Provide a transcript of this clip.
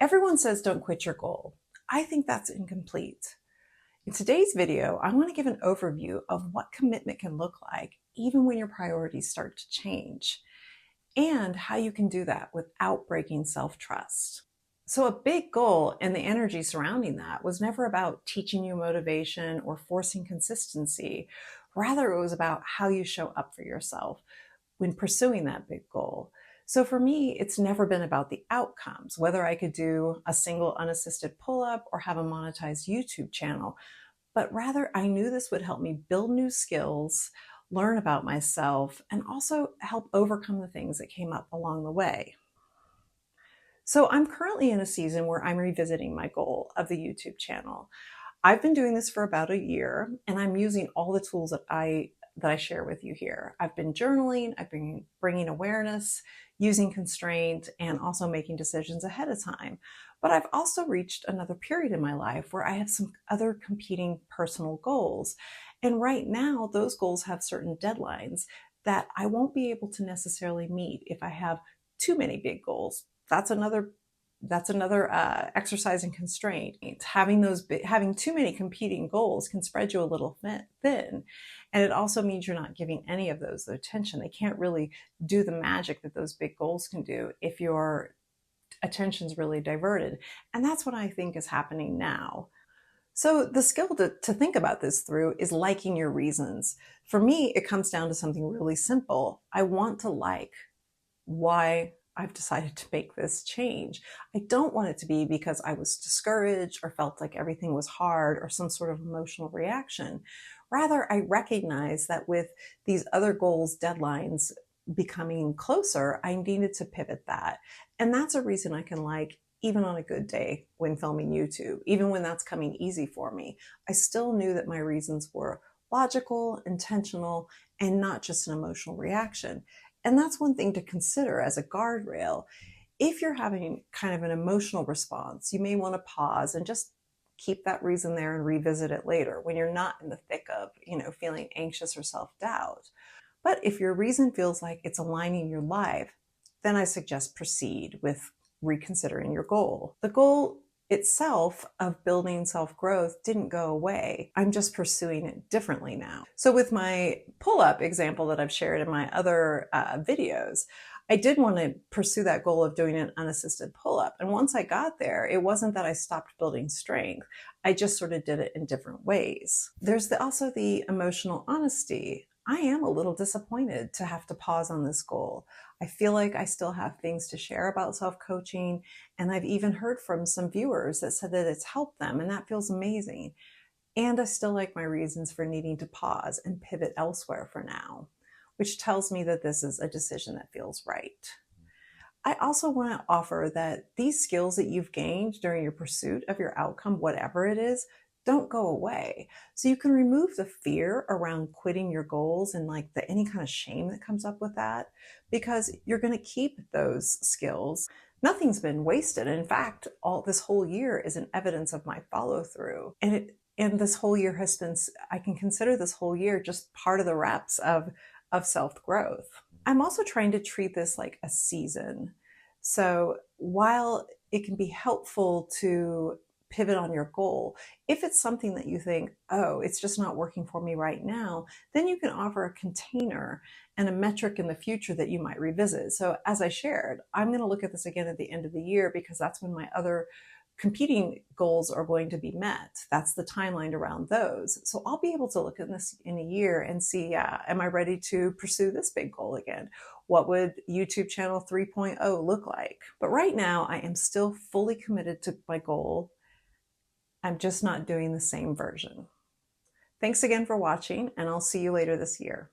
Everyone says don't quit your goal. I think that's incomplete. In today's video, I want to give an overview of what commitment can look like even when your priorities start to change, and how you can do that without breaking self-trust. So a big goal and the energy surrounding that was never about teaching you motivation or forcing consistency. Rather, it was about how you show up for yourself when pursuing that big goal. So for me, it's never been about the outcomes, whether I could do a single unassisted pull-up or have a monetized YouTube channel, but rather I knew this would help me build new skills, learn about myself, and also help overcome the things that came up along the way. So I'm currently in a season where I'm revisiting my goal of the YouTube channel. I've been doing this for about a year, and I'm using all the tools that I share with you here. I've been journaling, I've been bringing awareness, using constraint, and also making decisions ahead of time. But I've also reached another period in my life where I have some other competing personal goals. And right now, those goals have certain deadlines that I won't be able to necessarily meet if I have too many big goals. That's another exercise in constraint. Having too many competing goals can spread you a little thin, and it also means you're not giving any of those the attention. They can't really do the magic that those big goals can do if your attention's really diverted, and that's what I think is happening now. So the skill to think about this through is liking your reasons. For me, it comes down to something really simple. I want to like why I've decided to make this change. I don't want it to be because I was discouraged or felt like everything was hard or some sort of emotional reaction. Rather, I recognize that with these other goals, deadlines becoming closer, I needed to pivot that. And that's a reason I can like even on a good day when filming YouTube, even when that's coming easy for me. I still knew that my reasons were logical, intentional, and not just an emotional reaction. And that's one thing to consider as a guardrail. If you're having kind of an emotional response, you may want to pause and just keep that reason there and revisit it later when you're not in the thick of, feeling anxious or self-doubt. But if your reason feels like it's aligning your life, then I suggest proceed with reconsidering your goal. The goal itself of building self-growth didn't go away. I'm just pursuing it differently now. So with my pull-up example that I've shared in my other videos, I did want to pursue that goal of doing an unassisted pull-up. And once I got there, it wasn't that I stopped building strength. I just sort of did it in different ways. There's also the emotional honesty. I am a little disappointed to have to pause on this goal. I feel like I still have things to share about self-coaching, and I've even heard from some viewers that said that it's helped them, and that feels amazing. And I still like my reasons for needing to pause and pivot elsewhere for now, which tells me that this is a decision that feels right. I also want to offer that these skills that you've gained during your pursuit of your outcome, whatever it is, don't go away. So you can remove the fear around quitting your goals and any kind of shame that comes up with that, because you're going to keep those skills. Nothing's been wasted. In fact, all this whole year is an evidence of my follow through. And this whole year has been, I can consider this whole year just part of the reps of self-growth. I'm also trying to treat this like a season. So while it can be helpful to pivot on your goal, if it's something that you think, oh, it's just not working for me right now, then you can offer a container and a metric in the future that you might revisit. So as I shared, I'm going to look at this again at the end of the year because that's when my other competing goals are going to be met. That's the timeline around those. So I'll be able to look at this in a year and see, am I ready to pursue this big goal again? What would YouTube channel 3.0 look like? But right now I am still fully committed to my goal. I'm just not doing the same version. Thanks again for watching, and I'll see you later this year.